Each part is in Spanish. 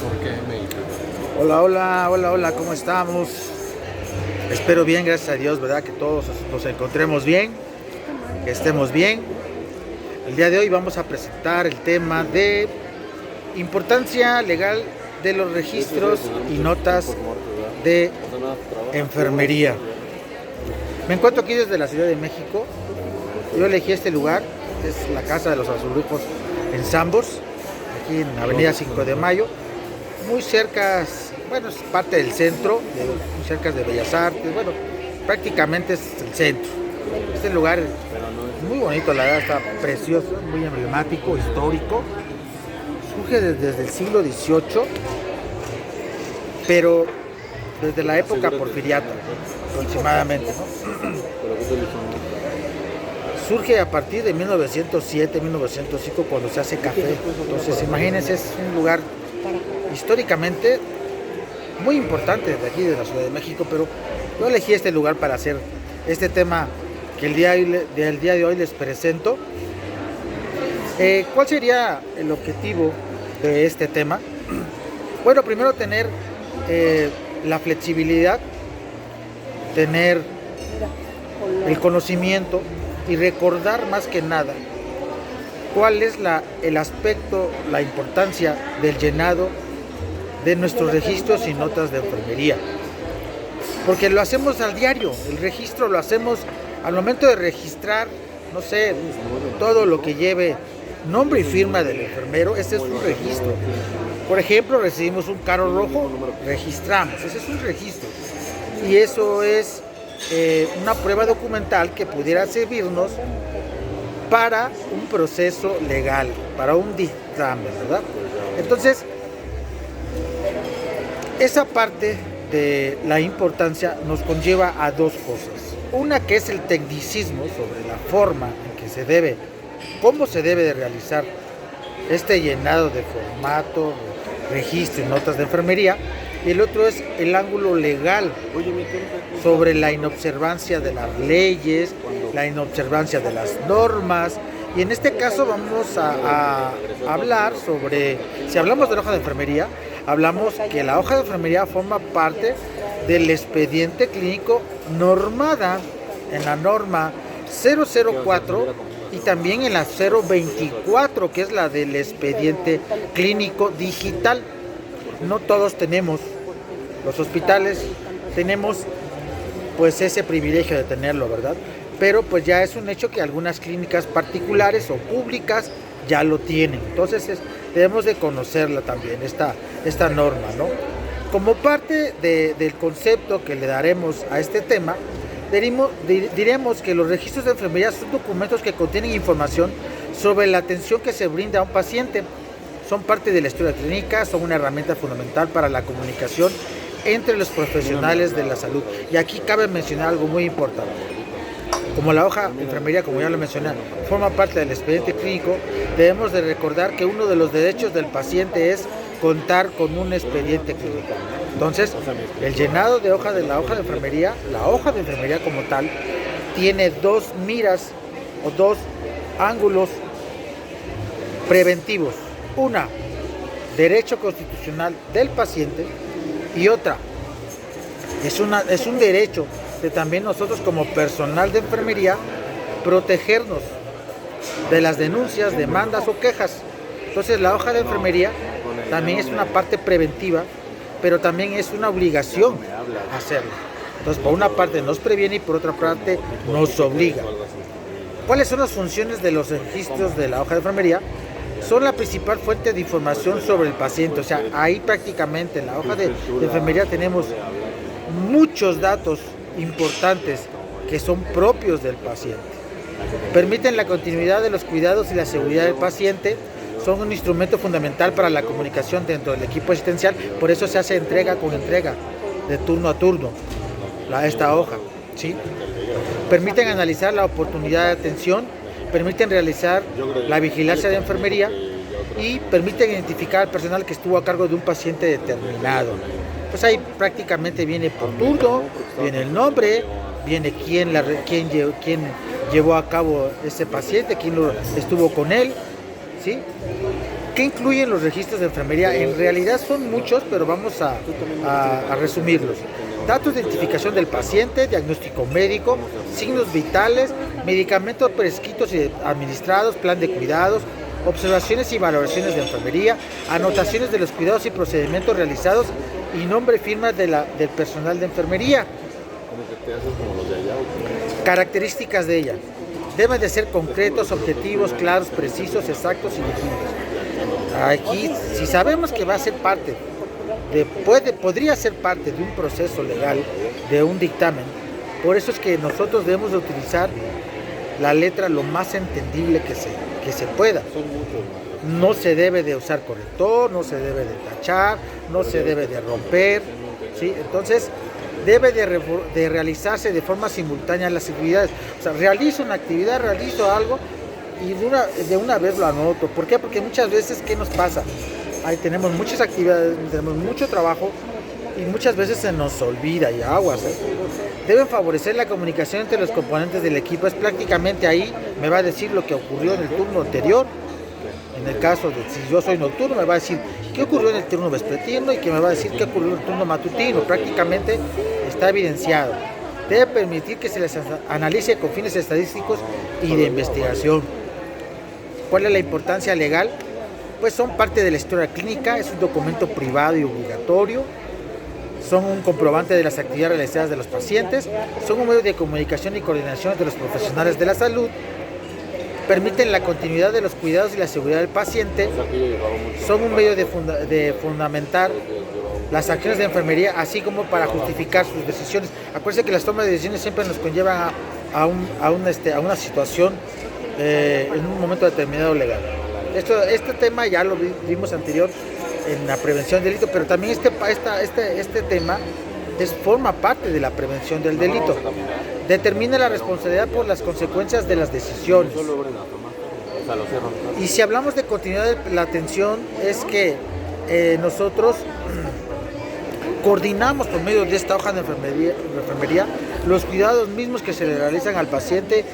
¿Por qué me dices? Hola, ¿cómo estamos? Espero bien, gracias a Dios, ¿verdad? Que todos nos encontremos bien, que estemos bien. El día de hoy vamos a presentar el tema de importancia legal de los registros y notas de enfermería. Me encuentro aquí desde la Ciudad de México. Yo elegí este lugar, es la Casa de los Azulejos en Zambos, aquí en Avenida 5 de Mayo, muy cerca, bueno, es parte del centro, muy cerca de Bellas Artes, bueno, prácticamente es el centro. Este lugar es muy bonito, la verdad, está precioso, muy emblemático, histórico. Surge desde el siglo XVIII, pero desde la época porfiriata, aproximadamente, ¿no? Surge a partir de 1907, 1905, cuando se hace café. Entonces, imagínense, es un lugar históricamente muy importante de aquí, de la Ciudad de México, pero yo elegí este lugar para hacer este tema que el día de hoy les presento. ¿Cuál sería el objetivo de este tema? Bueno, primero tener la flexibilidad, tener el conocimiento y recordar más que nada cuál es el aspecto, la importancia del llenado de nuestros registros y notas de enfermería. Porque lo hacemos al diario, el registro lo hacemos al momento de registrar, no sé, todo lo que lleve nombre y firma del enfermero, ese es un registro. Por ejemplo, recibimos un carro rojo, registramos, ese es un registro. Y eso es una prueba documental que pudiera servirnos para un proceso legal, para un dictamen, ¿verdad? Entonces, esa parte de la importancia nos conlleva a dos cosas. Una, que es el tecnicismo sobre la forma en que se debe, cómo se debe de realizar este llenado de formato, registro y notas de enfermería. Y el otro es el ángulo legal sobre la inobservancia de las leyes, la inobservancia de las normas. Y en este caso vamos a hablar sobre, si hablamos de la hoja de enfermería, hablamos que la hoja de enfermería forma parte del expediente clínico normada en la norma 004 y también en la 024, que es la del expediente clínico digital. No todos tenemos, los hospitales tenemos pues ese privilegio de tenerlo, ¿verdad? Pero pues ya es un hecho que algunas clínicas particulares o públicas ya lo tienen. Entonces debemos de conocerla también, esta norma, ¿no? Como parte del concepto que le daremos a este tema, diremos que los registros de enfermería son documentos que contienen información sobre la atención que se brinda a un paciente. Son parte de la historia clínica, son una herramienta fundamental para la comunicación entre los profesionales de la salud. Y aquí cabe mencionar algo muy importante. Como la hoja de enfermería, como ya lo mencioné, forma parte del expediente clínico, debemos de recordar que uno de los derechos del paciente es contar con un expediente clínico. Entonces, el llenado de la hoja de enfermería, la hoja de enfermería como tal, tiene dos miras o dos ángulos preventivos. Una, derecho constitucional del paciente, y otra, es un derecho de también nosotros como personal de enfermería protegernos de las denuncias, demandas o quejas. Entonces la hoja de enfermería también es una parte preventiva, pero también es una obligación hacerlo. Entonces, por una parte nos previene y por otra parte nos obliga. ¿Cuáles son las funciones de los registros de la hoja de enfermería? Son la principal fuente de información sobre el paciente. O sea, ahí prácticamente en la hoja de enfermería tenemos muchos datos importantes que son propios del paciente. Permiten la continuidad de los cuidados y la seguridad del paciente. Son un instrumento fundamental para la comunicación dentro del equipo asistencial. Por eso se hace entrega con entrega, de turno a turno, esta hoja, ¿sí? Permiten analizar la oportunidad de atención, permiten realizar la vigilancia de enfermería y permiten identificar al personal que estuvo a cargo de un paciente determinado. Pues ahí prácticamente viene por turno, viene el nombre, viene quién llevó a cabo ese paciente, quién estuvo con él, ¿sí? ¿Qué incluyen los registros de enfermería? En realidad son muchos, pero vamos a resumirlos. Datos de identificación del paciente, diagnóstico médico, signos vitales, medicamentos prescritos y administrados, plan de cuidados, observaciones y valoraciones de enfermería, anotaciones de los cuidados y procedimientos realizados y nombre y firma del personal de enfermería. Características de ella. Deben de ser concretos, objetivos, claros, precisos, exactos y definidos. Aquí, si sabemos que va a ser parte, podría ser parte de un proceso legal, de un dictamen, por eso es que nosotros debemos de utilizar la letra lo más entendible que se pueda. No se debe de usar corrector, no se debe de tachar, no se debe de romper, ¿sí? Entonces, debe de realizarse de forma simultánea las actividades. O sea, realizo una actividad, realizo algo y de una vez lo anoto. ¿Por qué? Porque muchas veces, ¿qué nos pasa? Ahí tenemos muchas actividades, tenemos mucho trabajo y muchas veces se nos olvida y aguas, ¿eh? Deben favorecer la comunicación entre los componentes del equipo. Es prácticamente ahí, me va a decir lo que ocurrió en el turno anterior. En el caso de si yo soy nocturno, me va a decir qué ocurrió en el turno vespertino y que me va a decir qué ocurrió en el turno matutino. Prácticamente está evidenciado. Debe permitir que se les analice con fines estadísticos y de investigación. ¿Cuál es la importancia legal? Pues son parte de la historia clínica, es un documento privado y obligatorio, son un comprobante de las actividades realizadas de los pacientes, son un medio de comunicación y coordinación de los profesionales de la salud, permiten la continuidad de los cuidados y la seguridad del paciente, son un medio de fundamentar las acciones de enfermería, así como para justificar sus decisiones. Acuérdense que las tomas de decisiones siempre nos conllevan a una situación en un momento determinado legal. Este tema ya lo vimos anterior en la prevención del delito, pero también este tema forma parte de la prevención del delito. Determina la responsabilidad por las consecuencias de las decisiones. Y si hablamos de continuidad de la atención, es que nosotros coordinamos por medio de esta hoja de enfermería los cuidados mismos que se le realizan al paciente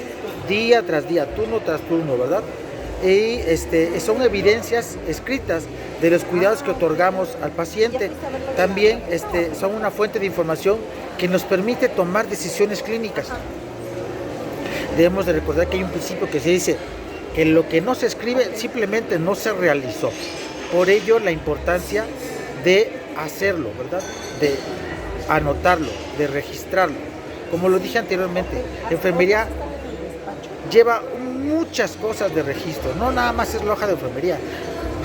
día tras día, turno tras turno, ¿verdad? Y son evidencias escritas de los cuidados que otorgamos al paciente. También son una fuente de información que nos permite tomar decisiones clínicas. Debemos de recordar que hay un principio que se dice que lo que no se escribe simplemente no se realizó. Por ello la importancia de hacerlo, ¿verdad? De anotarlo, de registrarlo. Como lo dije anteriormente, enfermería lleva muchas cosas de registro, no nada más es la hoja de enfermería.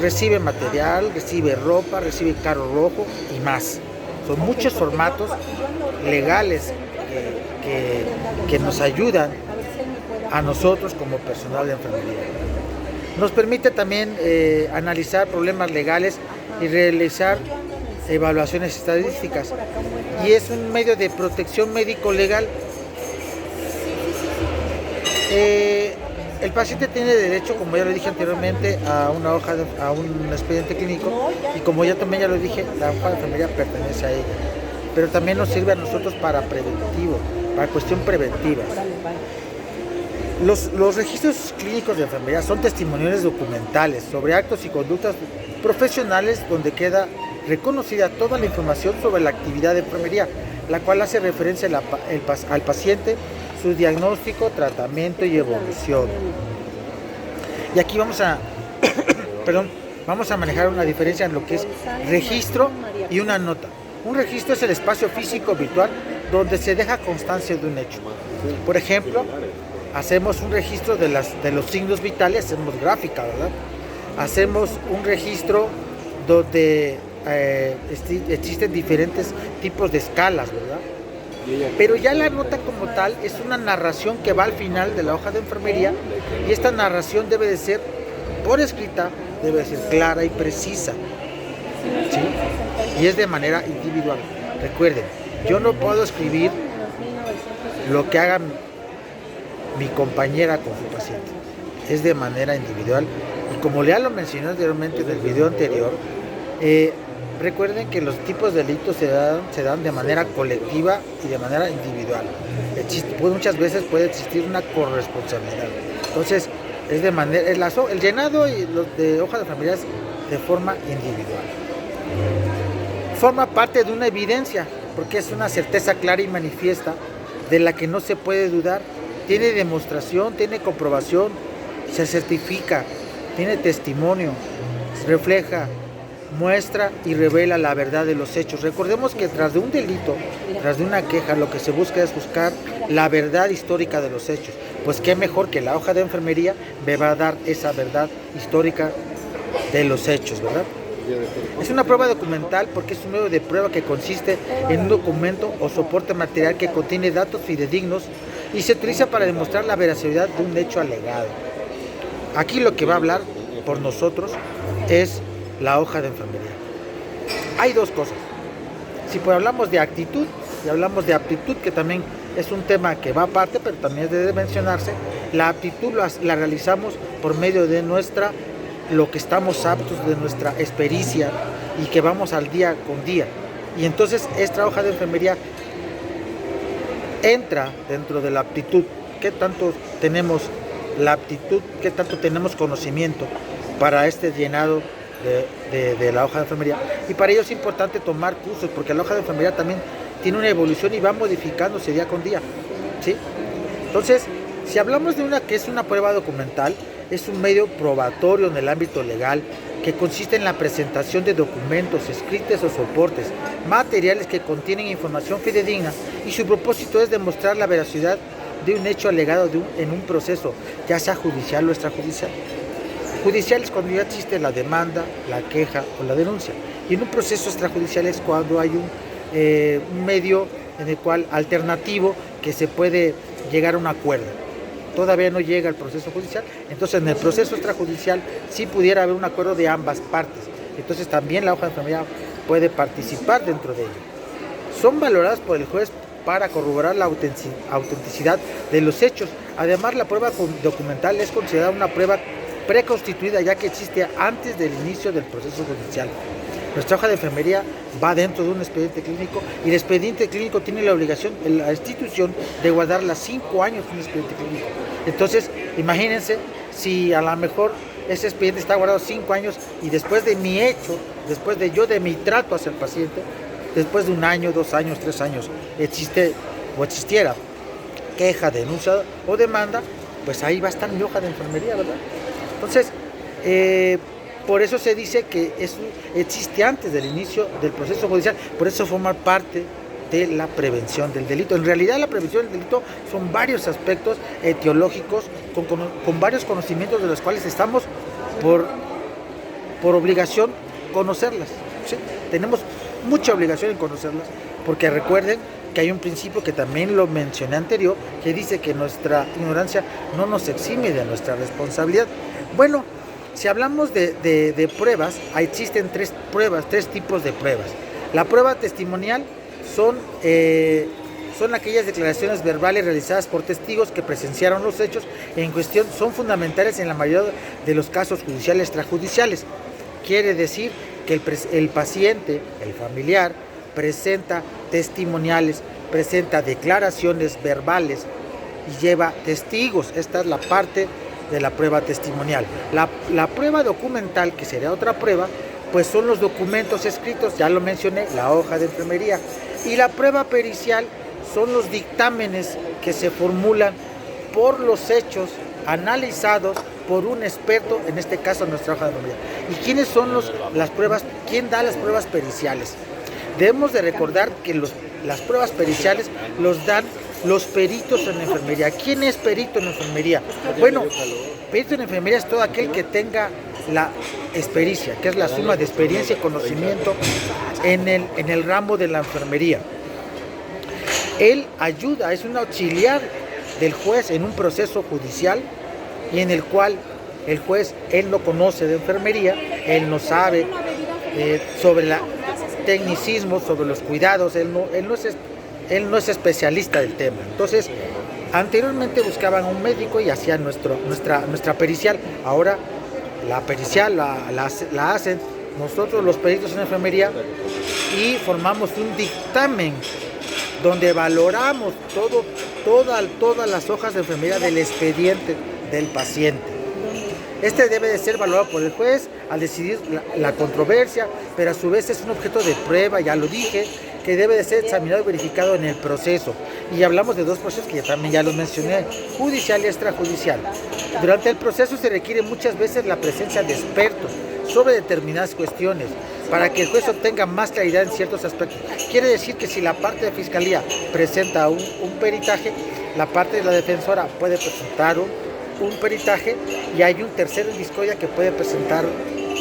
Recibe material, recibe ropa, recibe carro rojo y más. Son muchos formatos legales que nos ayudan a nosotros como personal de enfermería. Nos permite también analizar problemas legales y realizar evaluaciones estadísticas. Y es un medio de protección médico-legal. El paciente tiene derecho, como ya lo dije anteriormente, a una hoja, a un expediente clínico, y como ya también ya lo dije, la hoja de enfermería pertenece a ella. Pero también nos sirve a nosotros para cuestión preventiva. Los registros clínicos de enfermería son testimoniales documentales sobre actos y conductas profesionales donde queda reconocida toda la información sobre la actividad de enfermería, la cual hace referencia al paciente, su diagnóstico, tratamiento y evolución. Y aquí vamos a manejar una diferencia en lo que es registro y una nota. Un registro es el espacio físico virtual donde se deja constancia de un hecho. Por ejemplo, hacemos un registro de los signos vitales, hacemos gráfica, ¿verdad? Hacemos un registro donde existen diferentes tipos de escalas, ¿verdad? Pero ya la nota como tal es una narración que va al final de la hoja de enfermería, y esta narración debe de ser por escrita, debe de ser clara y precisa, ¿sí? Y es de manera individual. Recuerden, yo no puedo escribir lo que haga mi compañera con su paciente, es de manera individual. Y como ya lo mencioné anteriormente en el video anterior, recuerden que los tipos de delitos se dan de manera colectiva y de manera individual. Muchas veces puede existir una corresponsabilidad. Entonces, es de manera, el llenado y de hoja de enfermería es de forma individual. Forma parte de una evidencia, porque es una certeza clara y manifiesta de la que no se puede dudar. Tiene demostración, tiene comprobación, se certifica, tiene testimonio, refleja, muestra y revela la verdad de los hechos. Recordemos que tras de un delito, tras de una queja, lo que se busca es buscar la verdad histórica de los hechos. Pues qué mejor que la hoja de enfermería me va a dar esa verdad histórica de los hechos, ¿verdad? Es una prueba documental porque es un medio de prueba que consiste en un documento o soporte material que contiene datos fidedignos y se utiliza para demostrar la veracidad de un hecho alegado. Aquí lo que va a hablar por nosotros es la hoja de enfermería. Hay dos cosas. Si pues hablamos de actitud y hablamos de aptitud, que también es un tema que va aparte, pero también debe mencionarse, la aptitud la realizamos por medio de lo que estamos aptos, de nuestra experiencia y que vamos al día con día. Y entonces esta hoja de enfermería entra dentro de la aptitud. ¿Qué tanto tenemos la aptitud? ¿Qué tanto tenemos conocimiento para este llenado de la hoja de enfermería? Y para ello es importante tomar cursos, porque la hoja de enfermería también tiene una evolución y va modificándose día con día, ¿sí? Entonces, si hablamos de una que es una prueba documental, es un medio probatorio en el ámbito legal que consiste en la presentación de documentos, escritos o soportes, materiales que contienen información fidedigna, y su propósito es demostrar la veracidad de un hecho alegado en un proceso, ya sea judicial o extrajudicial. Judicial es cuando ya existe la demanda, la queja o la denuncia, y en un proceso extrajudicial es cuando hay un medio en el cual alternativo que se puede llegar a un acuerdo. Todavía no llega al proceso judicial, entonces en el proceso extrajudicial sí pudiera haber un acuerdo de ambas partes, entonces también la hoja de enfermería puede participar dentro de ello. Son valoradas por el juez para corroborar la autenticidad de los hechos. Además, la prueba documental es considerada una prueba preconstituida, ya que existe antes del inicio del proceso judicial. Nuestra hoja de enfermería va dentro de un expediente clínico y el expediente clínico tiene la obligación, la institución, de guardarla 5 años un expediente clínico. Entonces, imagínense si a lo mejor ese expediente está guardado 5 años y después de mi hecho, después de mi trato hacia el paciente, después de 1 año, 2 años, 3 años, existiera queja, denuncia o demanda, pues ahí va a estar mi hoja de enfermería, ¿verdad? Entonces, por eso se dice que existe antes del inicio del proceso judicial, por eso forma parte de la prevención del delito. En realidad la prevención del delito son varios aspectos etiológicos con varios conocimientos de los cuales estamos por obligación conocerlas, ¿sí? Tenemos mucha obligación en conocerlas, porque recuerden que hay un principio que también lo mencioné anterior, que dice que nuestra ignorancia no nos exime de nuestra responsabilidad. Bueno, si hablamos de pruebas, existen tres tipos de pruebas. La prueba testimonial son aquellas declaraciones verbales realizadas por testigos que presenciaron los hechos en cuestión, son fundamentales en la mayoría de los casos judiciales extrajudiciales. Quiere decir que el paciente, el familiar, presenta testimoniales, presenta declaraciones verbales y lleva testigos. Esta es la parte de la prueba testimonial. La prueba documental, que sería otra prueba, pues son los documentos escritos, ya lo mencioné, la hoja de enfermería. Y la prueba pericial son los dictámenes que se formulan por los hechos analizados por un experto, en este caso nuestra hoja de enfermería. ¿Y quiénes son las pruebas? ¿Quién da las pruebas periciales? Debemos de recordar que las pruebas periciales los dan los peritos en enfermería. ¿Quién es perito en enfermería? Bueno, perito en enfermería es todo aquel que tenga la expericia, que es la suma de experiencia y conocimiento en el ramo de la enfermería. Él ayuda, es un auxiliar del juez en un proceso judicial y en el cual el juez, él no conoce de enfermería, él no sabe sobre el tecnicismo, sobre los cuidados, él no es especialista del tema. Entonces, anteriormente buscaban un médico y hacían nuestra pericial. Ahora la pericial la hacen nosotros los peritos en enfermería y formamos un dictamen donde valoramos todas las hojas de enfermería del expediente del paciente. Este debe de ser valorado por el juez al decidir la controversia, pero a su vez es un objeto de prueba, ya lo dije, que debe de ser examinado y verificado en el proceso. Y hablamos de dos procesos que también ya los mencioné, judicial y extrajudicial. Durante el proceso se requiere muchas veces la presencia de expertos sobre determinadas cuestiones para que el juez obtenga más claridad en ciertos aspectos. Quiere decir que si la parte de fiscalía presenta un peritaje, la parte de la defensora puede presentar un peritaje y hay un tercero en discordia que puede presentar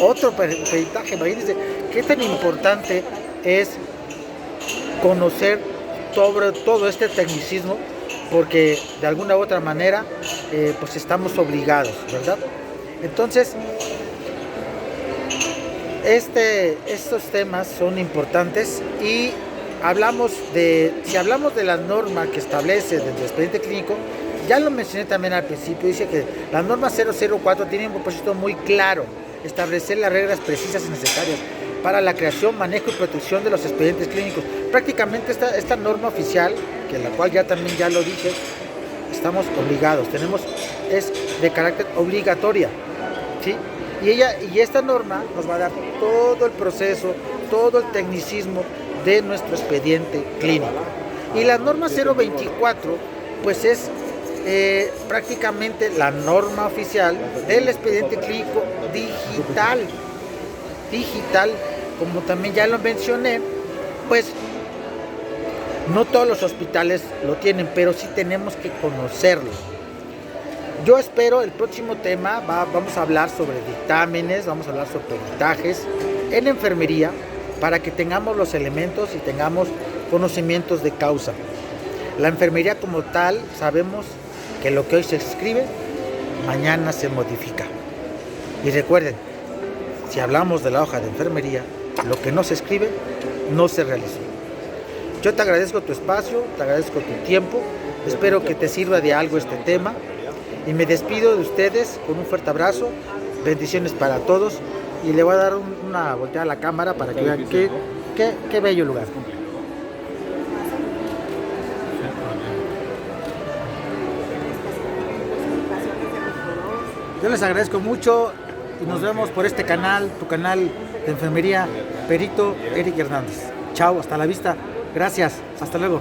otro peritaje. Imagínense qué tan importante es conocer sobre todo este tecnicismo, porque de alguna u otra manera pues estamos obligados, ¿verdad? Entonces, estos temas son importantes y si hablamos de la norma que establece del expediente clínico, ya lo mencioné también al principio, dice que la norma 004 tiene un propósito muy claro, establecer las reglas precisas y necesarias para la creación, manejo y protección de los expedientes clínicos. Prácticamente esta norma oficial, que la cual ya lo dije, estamos obligados, es de carácter obligatoria, ¿sí? Y esta norma nos va a dar todo el proceso, todo el tecnicismo de nuestro expediente clínico. Y la norma 024, pues es prácticamente la norma oficial del expediente clínico digital, como también ya lo mencioné, pues no todos los hospitales lo tienen, pero sí tenemos que conocerlo. Yo espero el próximo tema, vamos a hablar sobre dictámenes, vamos a hablar sobre peritajes en enfermería, para que tengamos los elementos y tengamos conocimientos de causa. La enfermería como tal, sabemos que lo que hoy se escribe, mañana se modifica. Y recuerden, si hablamos de la hoja de enfermería, lo que no se escribe, no se realizó. Yo te agradezco tu espacio, te agradezco tu tiempo, espero que te sirva de algo este tema. Y me despido de ustedes con un fuerte abrazo, bendiciones para todos, y le voy a dar una volteada a la cámara para que vean qué bello lugar. Yo les agradezco mucho y nos vemos por este canal, tu canal de enfermería, Perito Eric Hernández. Chao, hasta la vista, gracias, hasta luego.